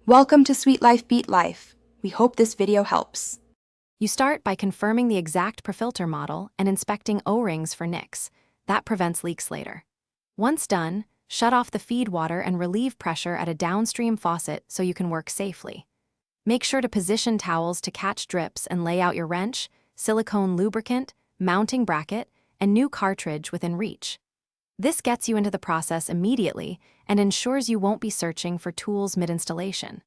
Welcome to Sweet Life Beat Life. We hope this video helps. You start by confirming the exact profilter model and inspecting O-rings for nicks. That prevents leaks later. Once done, shut off the feed water and relieve pressure at a downstream faucet so you can work safely. Make sure to position towels to catch drips and lay out your wrench, silicone lubricant, mounting bracket, and new cartridge within reach. This gets you into the process immediately and ensures you won't be searching for tools mid-installation.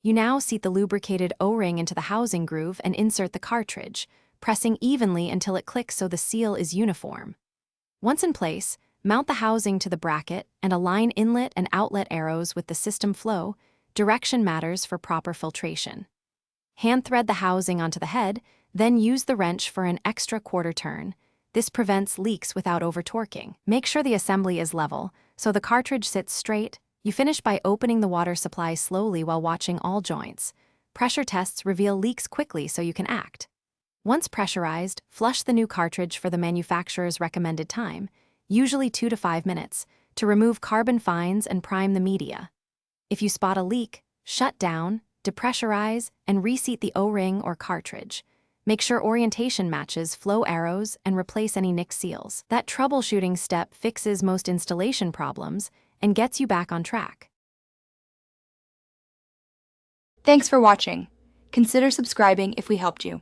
You now seat the lubricated O-ring into the housing groove and insert the cartridge, pressing evenly until it clicks so the seal is uniform. Once in place, mount the housing to the bracket and align inlet and outlet arrows with the system flow. Direction matters for proper filtration. Hand thread the housing onto the head, then use the wrench for an extra quarter turn. This prevents leaks without over-torquing. Make sure the assembly is level, so the cartridge sits straight. You finish by opening the water supply slowly while watching all joints. Pressure tests reveal leaks quickly so you can act. Once pressurized, flush the new cartridge for the manufacturer's recommended time, usually 2 to 5 minutes, to remove carbon fines and prime the media. If you spot a leak, shut down, depressurize, and reseat the O-ring or cartridge. Make sure orientation matches flow arrows and replace any nick seals. That troubleshooting step fixes most installation problems and gets you back on track. Thanks for watching. Consider subscribing if we helped you.